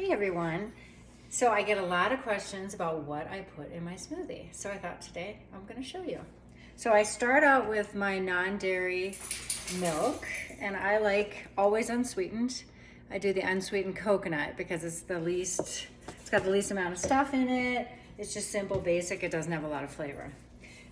Hey everyone. So I get a lot of questions about what I put in my smoothie. So I thought today I'm going to show you. So I start out with my non-dairy milk, and I like always unsweetened. I do the unsweetened coconut because it's got the least amount of stuff in it. It's just simple, basic. It doesn't have a lot of flavor.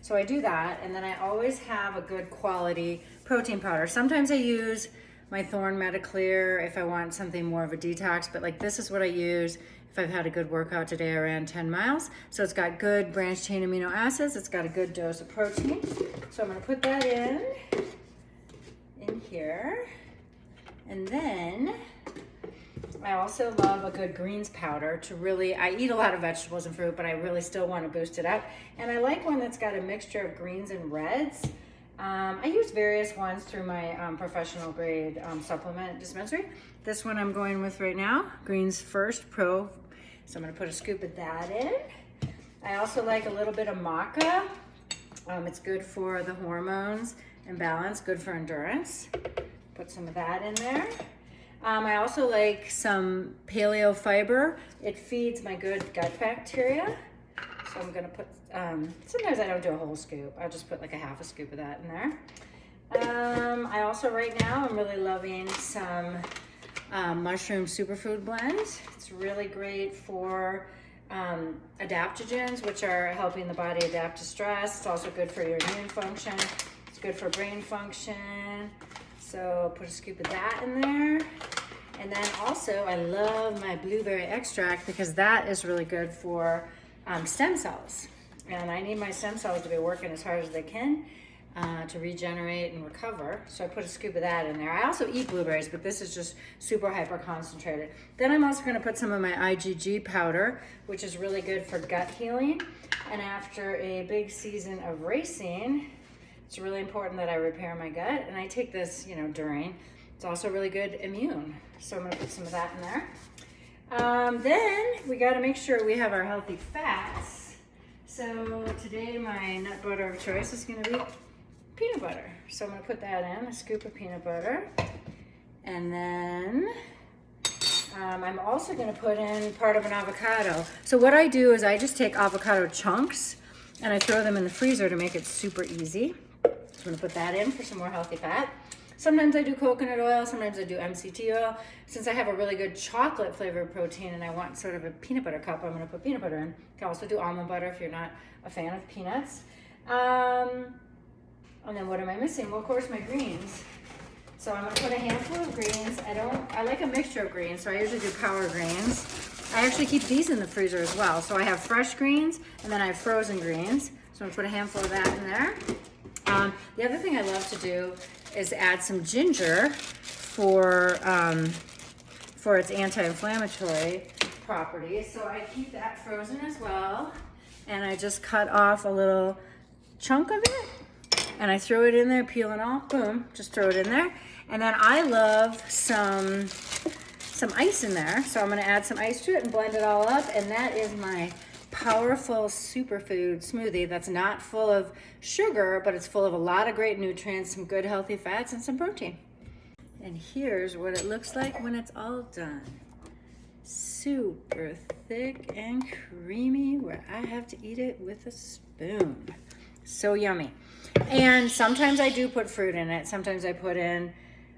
So I do that, and then I always have a good quality protein powder. Sometimes I use my Thorne Metaclear if I want something more of a detox, but like this is what I use if I've had a good workout today. I ran 10 miles. So it's got good branched chain amino acids. It's got a good dose of protein. So I'm gonna put that in here. And then I also love a good greens powder to really, I eat a lot of vegetables and fruit, but I really still want to boost it up. And I like one that's got a mixture of greens and reds. I use various ones through my professional grade supplement dispensary. This one I'm going with right now, Greens First Pro. So I'm gonna put a scoop of that in. I also like a little bit of maca. It's good for the hormones and balance, good for endurance. Put some of that in there. I also like some paleo fiber. It feeds my good gut bacteria. So I'm gonna put, sometimes I don't do a whole scoop. I'll just put like a half a scoop of that in there. I also right now I'm really loving some mushroom superfood blend. It's really great for adaptogens, which are helping the body adapt to stress. It's also good for your immune function. It's good for brain function. So put a scoop of that in there. And then also I love my blueberry extract because that is really good for stem cells. And I need my stem cells to be working as hard as they can to regenerate and recover. So I put a scoop of that in there. I also eat blueberries, but this is just super hyper concentrated. Then I'm also gonna put some of my IgG powder, which is really good for gut healing. And after a big season of racing, it's really important that I repair my gut. And I take this, during. It's also really good immune. So I'm gonna put some of that in there. Then we gotta make sure we have our healthy fats. So today my nut butter of choice is gonna be peanut butter. So I'm gonna put that in, a scoop of peanut butter. And then I'm also gonna put in part of an avocado. So what I do is I just take avocado chunks and I throw them in the freezer to make it super easy. So I'm gonna put that in for some more healthy fat. Sometimes I do coconut oil, sometimes I do MCT oil. Since I have a really good chocolate flavored protein and I want sort of a peanut butter cup, I'm gonna put peanut butter in. You can also do almond butter if you're not a fan of peanuts. And then what am I missing? Well, of course, my greens. So I'm gonna put a handful of greens. I like a mixture of greens, so I usually do power greens. I actually keep these in the freezer as well. So I have fresh greens and then I have frozen greens. So I'm gonna put a handful of that in there. The other thing I love to do is add some ginger for its anti-inflammatory properties. So I keep that frozen as well. And I just cut off a little chunk of it and I throw it in there, peel and all, boom, just throw it in there. And then I love some ice in there. So I'm gonna add some ice to it and blend it all up. And that is my powerful superfood smoothie that's not full of sugar, but it's full of a lot of great nutrients, some good healthy fats, and some protein. And here's what it looks like when it's all done. Super thick and creamy where I have to eat it with a spoon. So yummy. And sometimes I do put fruit in it. Sometimes I put in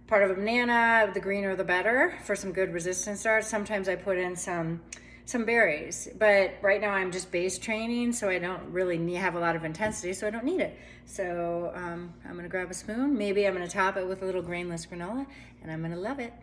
part of a banana, the greener the better, for some good resistance starch. Sometimes I put in some berries, but right now I'm just base training, so I don't really have a lot of intensity, so I don't need it. So I'm gonna grab a spoon. Maybe I'm gonna top it with a little grainless granola, and I'm gonna love it.